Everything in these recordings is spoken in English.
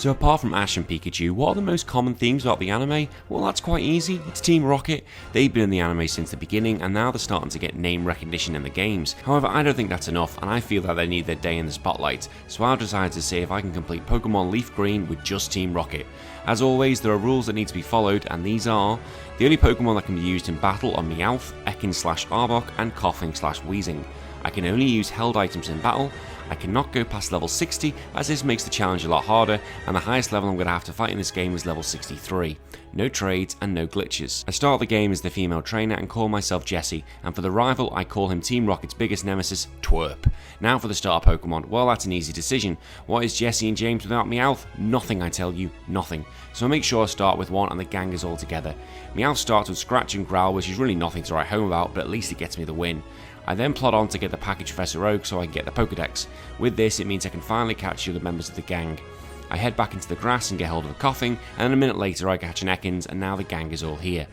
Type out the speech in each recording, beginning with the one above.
So apart from Ash and Pikachu, what are the most common themes about the anime? Well, that's quite easy. It's Team Rocket. They've been in the anime since the beginning, and now they're starting to get name recognition in the games. However, I don't think that's enough, and I feel that they need their day in the spotlight, so I've decided to see if I can complete Pokemon Leaf Green with just Team Rocket. As always, there are rules that need to be followed, and these are: the only Pokemon that can be used in battle are Meowth, Ekans/Arbok, and Koffing/Weezing. I can only use held items in battle. I cannot go past level 60, as this makes the challenge a lot harder, and the highest level I'm going to have to fight in this game is level 63. No trades and no glitches. I start the game as the female trainer and call myself Jessie, and for the rival I call him Team Rocket's biggest nemesis, Twerp. Now for the starter Pokemon. Well, that's an easy decision. What is Jessie and James without Meowth? Nothing, I tell you, nothing. So I make sure I start with one and the gang is all together. Meowth starts with Scratch and Growl, which is really nothing to write home about, but at least it gets me the win. I then plod on to get the package Professor Oak so I can get the Pokedex. With this, it means I can finally catch the other members of the gang. I head back into the grass and get hold of a Koffing, and then a minute later I catch an Ekans, and now the gang is all here.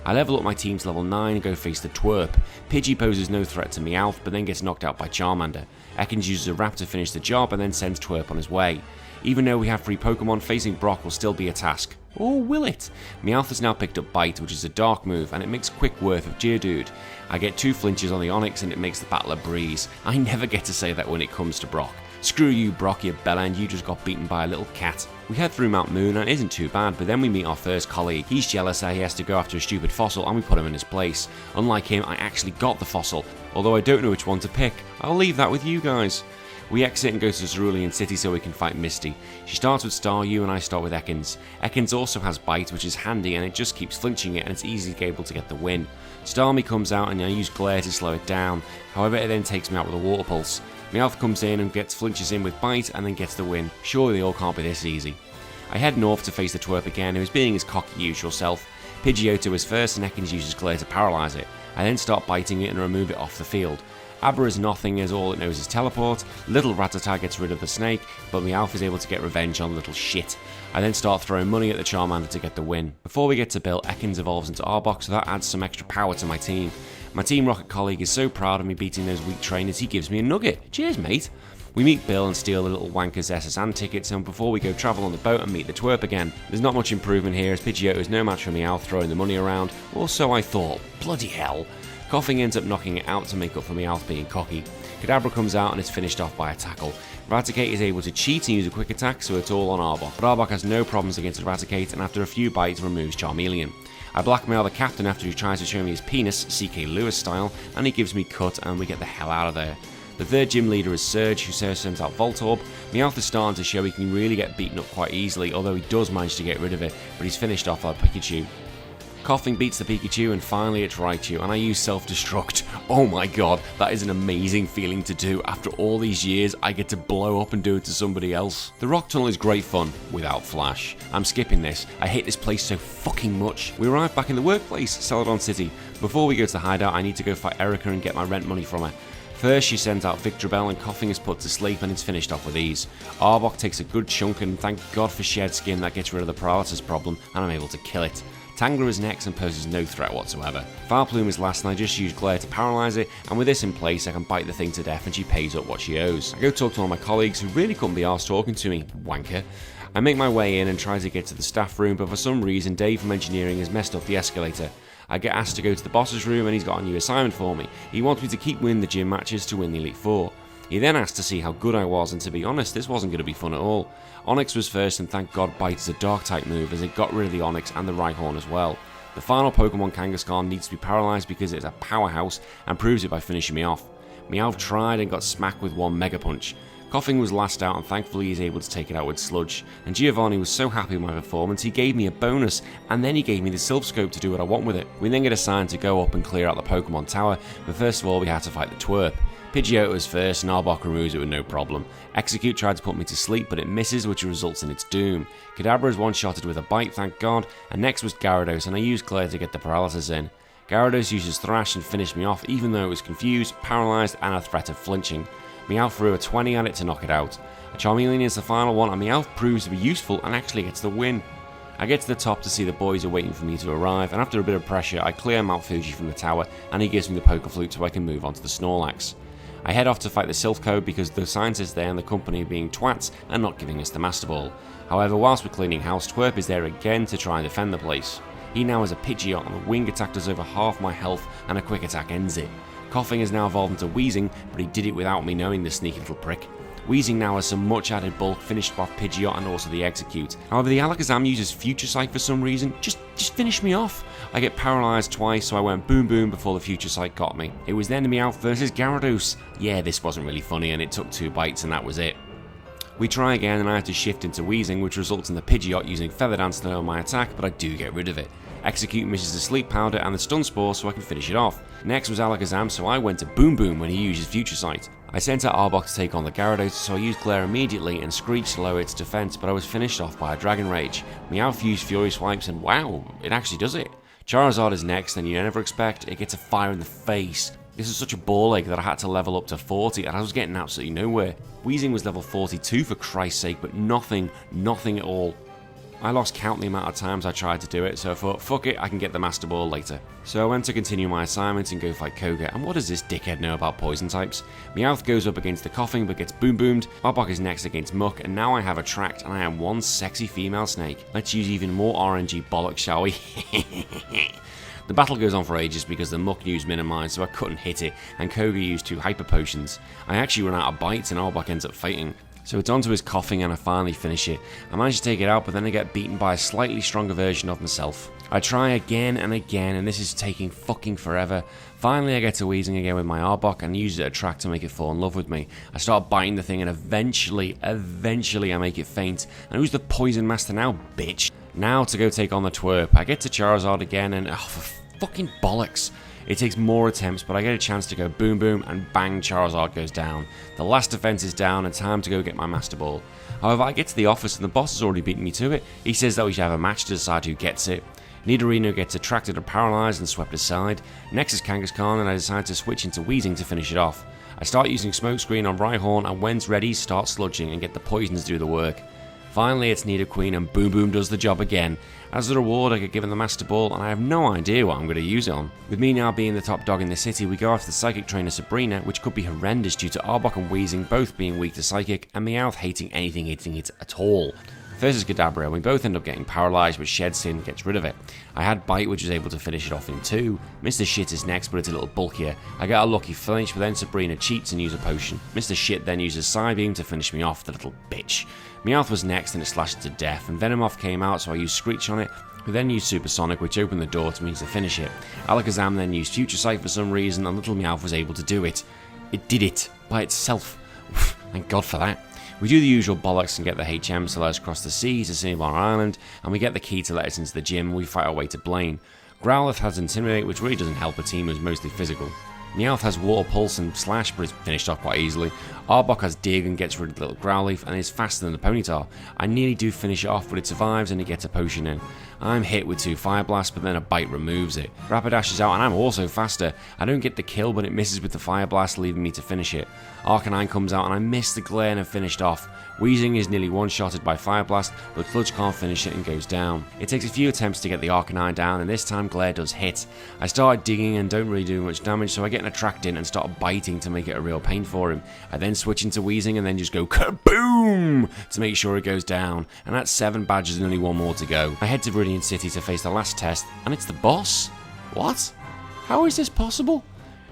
I level up my team to level 9 and go face the Twerp. Pidgey poses no threat to Meowth, but then gets knocked out by Charmander. Ekans uses a Wrap to finish the job and then sends Twerp on his way. Even though we have 3 Pokemon, facing Brock will still be a task. Or will it? Meowth has now picked up Bite, which is a dark move, and it makes quick work of Geodude. I get 2 flinches on the Onix and it makes the battle a breeze. I never get to say that when it comes to Brock. Screw you, Brock, you bellend, you just got beaten by a little cat. We head through Mount Moon and it isn't too bad, but then we meet our first colleague. He's jealous that he has to go after a stupid fossil and we put him in his place. Unlike him, I actually got the fossil, although I don't know which one to pick. I'll leave that with you guys. We exit and go to Cerulean City so we can fight Misty. She starts with Staryu and I start with Ekans. Ekans also has Bite, which is handy, and it just keeps flinching it and it's easy to be able to get the win. Starmie comes out and I use Glare to slow it down, however it then takes me out with a Water Pulse. Meowth comes in and gets flinches in with Bite and then gets the win. Surely they all can't be this easy. I head north to face the Twerp again, who is being his cocky usual self. Pidgeotto is first and Ekans uses Glare to paralyse it. I then start biting it and remove it off the field. Abra is nothing as all it knows is teleport. Little Rattata gets rid of the snake, but Meowth is able to get revenge on little shit. I then start throwing money at the Charmander to get the win. Before we get to Bill, Ekans evolves into Arbok, so that adds some extra power to my team. My Team Rocket colleague is so proud of me beating those weak trainers, he gives me a nugget. Cheers, mate. We meet Bill and steal the little wanker's SSN tickets, and before we go travel on the boat and meet the Twerp again. There's not much improvement here as Pidgeotto is no match for Meowth throwing the money around, or so I thought. Bloody hell. Koffing ends up knocking it out to make up for Meowth being cocky. Kadabra comes out and is finished off by a tackle. Raticate is able to cheat and use a quick attack, so it's all on Arbok. But Arbok has no problems against Raticate, and after a few bites removes Charmeleon. I blackmail the captain after he tries to show me his penis, CK Lewis style, and he gives me cut and we get the hell out of there. The third gym leader is Surge, who sends out Voltorb. Meowth is starting to show he can really get beaten up quite easily, although he does manage to get rid of it, but he's finished off by Pikachu. Koffing beats the Pikachu and finally it's Raichu, and I use self-destruct. Oh my god, that is an amazing feeling to do. After all these years, I get to blow up and do it to somebody else. The rock tunnel is great fun, without Flash. I'm skipping this, I hate this place so fucking much. We arrive back in the workplace, Celadon City. Before we go to the hideout, I need to go fight Erica and get my rent money from her. First, she sends out Victreebel and Koffing is put to sleep and it's finished off with ease. Arbok takes a good chunk and thank god for Shed Skin that gets rid of the paralysis problem and I'm able to kill it. Tangler is next and poses no threat whatsoever. Vileplume is last and I just use Glare to paralyse it, and with this in place I can bite the thing to death and she pays up what she owes. I go talk to one of my colleagues who really couldn't be arsed talking to me, wanker. I make my way in and try to get to the staff room, but for some reason Dave from engineering has messed up the escalator. I get asked to go to the boss's room and he's got a new assignment for me. He wants me to keep winning the gym matches to win the Elite Four. He then asked to see how good I was, and to be honest, this wasn't going to be fun at all. Onix was first and thank god Bite is a dark type move as it got rid of the Onix and the Rhyhorn as well. The final Pokemon, Kangaskhan, needs to be paralysed because it's a powerhouse and proves it by finishing me off. Meowth tried and got smacked with one Mega Punch. Koffing was last out and thankfully he's able to take it out with Sludge. And Giovanni was so happy with my performance he gave me a bonus and then he gave me the Silph Scope to do what I want with it. We then get assigned to go up and clear out the Pokemon Tower, but first of all we had to fight the Twerp. Pidgeotto was first and Arbok removes it with no problem. Execute tried to put me to sleep but it misses, which results in its doom. Kadabra is one-shotted with a bite, thank god, and next was Gyarados and I used Glare to get the paralysis in. Gyarados uses Thrash and finished me off even though it was confused, paralysed and a threat of flinching. Meowth threw a 20 at it to knock it out. A Charmeleon is the final one and Meowth proves to be useful and actually gets the win. I get to the top to see the boys are waiting for me to arrive, and after a bit of pressure I clear Mount Fuji from the tower and he gives me the Poké Flute so I can move on to the Snorlax. I head off to fight the Silph Co because the scientists there and the company are being twats and not giving us the Master Ball. However, whilst we're cleaning house, Twerp is there again to try and defend the place. He now has a Pidgeot and the wing attack does over half my health and a quick attack ends it. Coughing has now evolved into Wheezing, but he did it without me knowing, the sneaky little prick. Wheezing now has some much added bulk, finished off Pidgeot and also the Execute. However, the Alakazam uses Future Sight for some reason. Just finish me off. I get paralysed twice, so I went boom boom before the Future Sight got me. It was then Meowth versus Gyarados. Yeah, this wasn't really funny and it took 2 bites and that was it. We try again and I have to shift into Wheezing, which results in the Pidgeot using Feather Dance to know my attack, but I do get rid of it. Execute misses the Sleep Powder and the Stun Spore so I can finish it off. Next was Alakazam, so I went to Boom Boom when he uses Future Sight. I sent out Arbok to take on the Gyarados, so I used Glare immediately and Screech to lower its defense, but I was finished off by a Dragon Rage. Meowth used Fury Swipes and wow, it actually does it. Charizard is next and you never expect it gets a fire in the face. This is such a ball ache that I had to level up to 40 and I was getting absolutely nowhere. Wheezing was level 42 for Christ's sake, but nothing at all. I lost count the amount of times I tried to do it, so I thought, fuck it, I can get the Master Ball later. So I went to continue my assignment and go fight Koga, and what does this dickhead know about poison types? Meowth goes up against the Coughing but gets boom boomed, Arbok is next against Muck, and now I have Attract and I am one sexy female snake. Let's use even more RNG bollocks, shall we? The battle goes on for ages because the Muck used Minimize, so I couldn't hit it, and Koga used 2 Hyper Potions. I actually run out of bites and Arbok ends up fighting. So it's onto his Coughing and I finally finish it. I manage to take it out, but then I get beaten by a slightly stronger version of myself. I try again and again, and this is taking fucking forever. Finally I get to Wheezing again with my Arbok and use it Attract to make it fall in love with me. I start biting the thing and eventually I make it faint. And who's the Poison Master now, bitch? Now to go take on the Twerp. I get to Charizard again and for fucking bollocks. It takes more attempts, but I get a chance to go boom boom and bang, Charizard goes down. The last defense is down and time to go get my Master Ball. However, I get to the office and the boss has already beaten me to it. He says that we should have a match to decide who gets it. Nidorino gets attracted and paralysed and swept aside. Next is Kangaskhan and I decide to switch into Wheezing to finish it off. I start using Smokescreen on Rhyhorn and when's ready start sludging and get the poisons to do the work. Finally it's Nidoqueen and Boom Boom does the job again. As a reward I get given the Master Ball and I have no idea what I'm going to use it on. With me now being the top dog in the city, we go after the Psychic Trainer Sabrina, which could be horrendous due to Arbok and Wheezing both being weak to Psychic and Meowth hating anything hitting it at all. First is Kadabra, and we both end up getting paralysed, but Shed Sin gets rid of it. I had Bite, which was able to finish it off in 2. Mr. Shit is next, but it's a little bulkier. I get a lucky flinch, but then Sabrina cheats and uses a potion. Mr. Shit then uses Psybeam to finish me off, the little bitch. Meowth was next, and it slashed to death, and Venomoth came out, so I used Screech on it. We then used Supersonic, which opened the door to me to finish it. Alakazam then used Future Sight for some reason, and little Meowth was able to do it. It did it, by itself. Thank God for that. We do the usual bollocks and get the HMs to let us cross the sea to Cinnabon Island, and we get the key to let us into the gym and we fight our way to Blaine. Growlithe has Intimidate, which really doesn't help a team who's mostly physical. Meowth has Water Pulse and Slash, but it's finished off quite easily. Arbok has Dig and gets rid of the little Growlithe and is faster than the Ponyta. I nearly do finish it off, but it survives and it gets a potion in. I'm hit with 2 Fire Blasts, but then a Bite removes it. Rapidash is out and I'm also faster. I don't get the kill, but it misses with the Fire Blast, leaving me to finish it. Arcanine comes out and I miss the glare and have finished off. Wheezing is nearly one-shotted by Fire Blast, but Clutch can't finish it and goes down. It takes a few attempts to get the Arcanine down, and this time Glare does hit. I start digging and don't really do much damage, so I get an Attract in and start biting to make it a real pain for him. I then switch into Wheezing and then just go kaboom to make sure it goes down, and that's 7 badges and only 1 more to go. I head to Viridian City to face the last test, and it's the boss? What? How is this possible?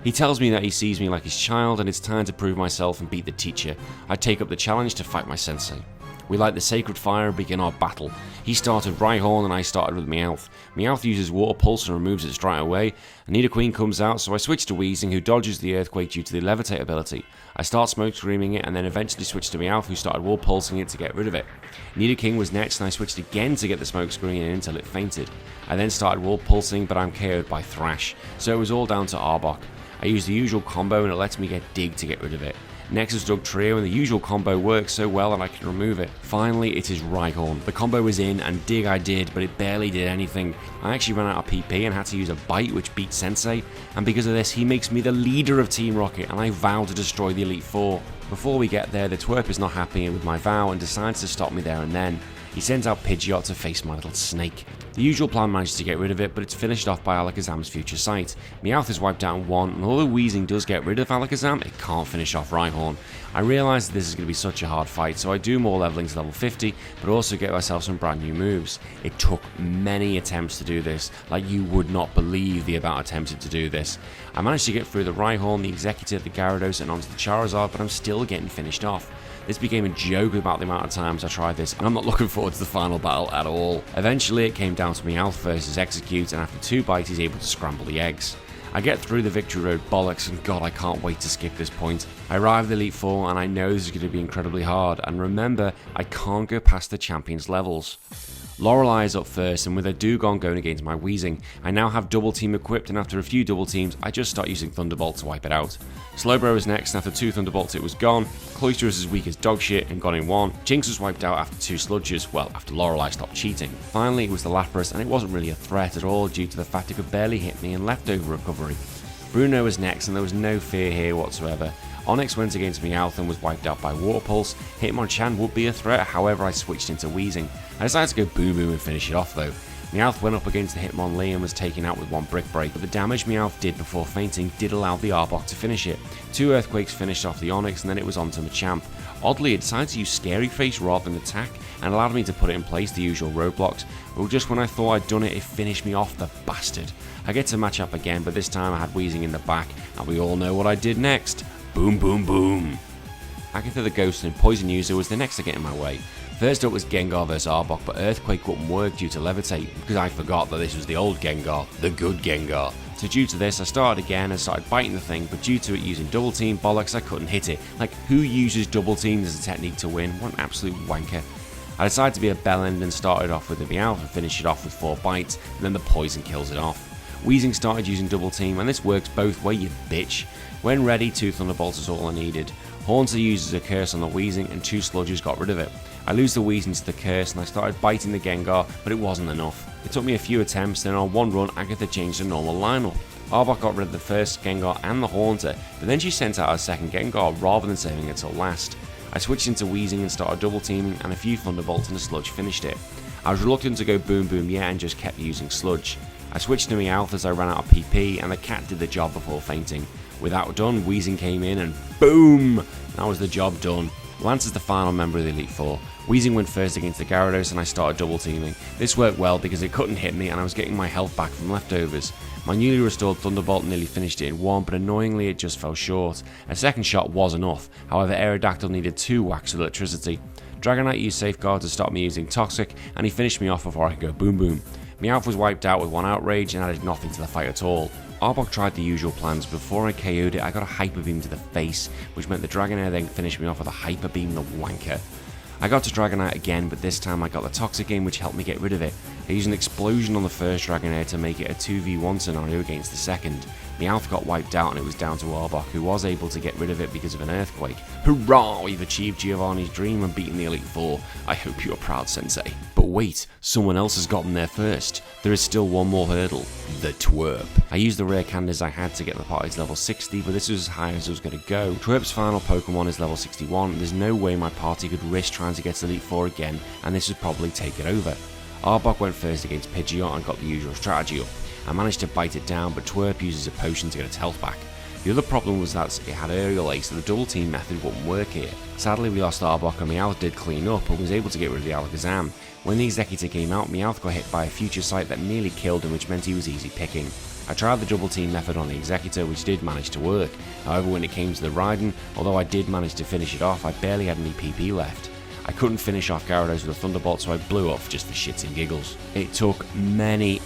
He tells me that he sees me like his child and it's time to prove myself and beat the teacher. I take up the challenge to fight my sensei. We light the sacred fire and begin our battle. He started Rhyhorn and I started with Meowth. Meowth uses Water Pulse and removes it straight away. Nidoqueen comes out, so I switch to Wheezing, who dodges the Earthquake due to the Levitate ability. I start Smoke Screaming it and then eventually switch to Meowth, who started Water Pulsing it to get rid of it. Nidoking was next and I switched again to get the Smoke Screen in until it fainted. I then started Water Pulsing, but I'm KO'd by Thrash, so it was all down to Arbok. I use the usual combo and it lets me get Dig to get rid of it. Next is Dugtrio and the usual combo works so well that I can remove it. Finally it is Rhyhorn. The combo was in and Dig I did, but it barely did anything. I actually ran out of PP and had to use a Bite which beat Sensei, and because of this he makes me the leader of Team Rocket and I vow to destroy the Elite Four. Before we get there, the Twerp is not happy with my vow and decides to stop me there and then. He sends out Pidgeot to face my little snake. The usual plan manages to get rid of it, but it's finished off by Alakazam's future sight. Meowth is wiped out in one, and although Weezing does get rid of Alakazam, it can't finish off Rhyhorn. I realise that this is going to be such a hard fight, so I do more leveling to level 50, but also get myself some brand new moves. It took many attempts to do this, like you would not believe the amount attempted to do this. I managed to get through the Rhyhorn, the Executor, the Gyarados, and onto the Charizard, but I'm still getting finished off. This became a joke about the amount of times I tried this, and I'm not looking forward to the final battle at all. Eventually it came down to Meowth versus Execute, and after 2 bites he's able to scramble the eggs. I get through the Victory Road bollocks, and god I can't wait to skip this point. I arrive at the Elite Four and I know this is going to be incredibly hard, and remember, I can't go past the Champions levels. Lorelei is up first, and with her Dewgong going against my Weezing, I now have Double Team equipped, and after a few Double Teams, I just start using Thunderbolt to wipe it out. Slowbro is next, and after 2 Thunderbolts it was gone. Cloyster is as weak as dog shit and gone in 1. Jinx was wiped out after 2 Sludges, well, after Lorelei stopped cheating. Finally it was the Lapras, and it wasn't really a threat at all due to the fact it could barely hit me in leftover recovery. Bruno was next, and there was no fear here whatsoever. Onyx went against Meowth and was wiped out by Water Pulse. Hitmonchan would be a threat, however I switched into Weezing. I decided to go Boom Boom and finish it off though. Meowth went up against the Hitmonlee and was taken out with 1 Brick Break, but the damage Meowth did before fainting did allow the Arbok to finish it. 2 Earthquakes finished off the Onyx, and then it was on to Machamp. Oddly, it decided to use Scary Face rather than attack, and allowed me to put it in place the usual roadblocks, but just when I thought I'd done it, it finished me off, the bastard. I get to match up again, but this time I had Weezing in the back, and we all know what I did next. Boom boom boom. Agatha the Ghost and Poison User was the next to get in my way. First up was Gengar vs Arbok, but Earthquake wouldn't work due to Levitate, because I forgot that this was the old Gengar, the good Gengar. So due to this I started again and started biting the thing, but due to it using Double Team bollocks I couldn't hit it. Like, who uses Double Team as a technique to win? What an absolute wanker. I decided to be a bellend and started off with the Meowth and finished it off with 4 bites, and then the poison kills it off. Weezing started using Double Team, and this works both ways, you bitch. When ready, 2 Thunderbolts is all I needed. Haunter uses a curse on the Weezing, and 2 Sludges got rid of it. I lose the Weezing to the curse, and I started biting the Gengar, but it wasn't enough. It took me a few attempts, then on one run Agatha changed the normal lineup. Arbok got rid of the first Gengar and the Haunter, but then she sent out her second Gengar rather than saving it till last. I switched into Weezing and started double teaming, and a few Thunderbolts and a Sludge finished it. I was reluctant to go Boom Boom yet and just kept using Sludge. I switched to Meowth as I ran out of PP, and the cat did the job before fainting. With that done, Weezing came in and boom! That was the job done. Lance is the final member of the Elite Four. Weezing went first against the Gyarados and I started double teaming. This worked well because it couldn't hit me and I was getting my health back from leftovers. My newly restored Thunderbolt nearly finished it in 1, but annoyingly it just fell short. A second shot was enough, however Aerodactyl needed 2 whacks with electricity. Dragonite used Safeguard to stop me using Toxic, and he finished me off before I could go Boom Boom. Meowth was wiped out with 1 Outrage and added nothing to the fight at all. Arbok tried the usual plans, but before I KO'd it I got a Hyper Beam to the face, which meant the Dragonair then finished me off with a Hyper Beam, the wanker. I got to Dragonite again, but this time I got the Toxic in, which helped me get rid of it. I used an Explosion on the first Dragonair to make it a 2v1 scenario against the second. Meowth got wiped out and it was down to Arbok, who was able to get rid of it because of an Earthquake. Hurrah! We've achieved Giovanni's dream and beaten the Elite Four. I hope you're proud, Sensei. But wait, someone else has gotten there first. There is still one more hurdle. The Twerp. I used the rare candies I had to get the party to level 60, but this was as high as I was going to go. Twerp's final Pokemon is level 61, and there's no way my party could risk trying to get to Elite Four again, and this would probably take it over. Arbok went first against Pidgeot and got the usual strategy up. I managed to bite it down, but Twerp uses a potion to get its health back. The other problem was that it had Aerial Ace, so the double team method wouldn't work here. Sadly we lost Arbok and Meowth did clean up and was able to get rid of the Alakazam. When the Executor came out, Meowth got hit by a Future Sight that nearly killed him, which meant he was easy picking. I tried the double team method on the Executor, which did manage to work. However, when it came to the Raiden, although I did manage to finish it off, I barely had any PP left. I couldn't finish off Gyarados with a Thunderbolt, so I blew off just for shits and giggles. It took many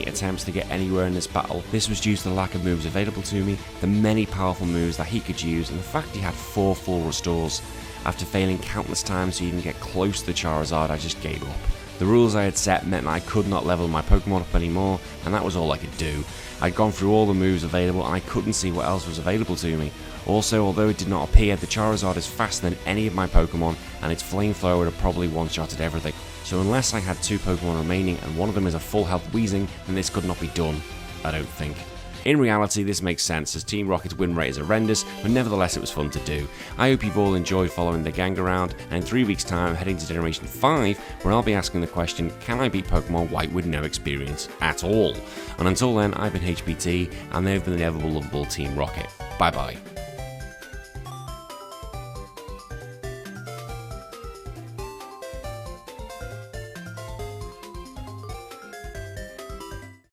attempts to get anywhere in this battle. This was due to the lack of moves available to me, the many powerful moves that he could use, and the fact he had 4 full restores. After failing countless times to even get close to the Charizard, I just gave up. The rules I had set meant that I could not level my Pokemon up anymore, and that was all I could do. I'd gone through all the moves available and I couldn't see what else was available to me. Also, although it did not appear, the Charizard is faster than any of my Pokemon, and its Flamethrower would have probably one-shotted everything. So unless I had 2 Pokemon remaining and one of them is a full health Weezing, then this could not be done. I don't think. In reality, this makes sense as Team Rocket's win rate is horrendous, but nevertheless it was fun to do. I hope you've all enjoyed following the gang around, and in 3 weeks time heading to Generation 5, where I'll be asking the question, can I beat Pokemon White with no experience at all? And until then, I've been HPT, and they've been the ever lovable Team Rocket. Bye bye.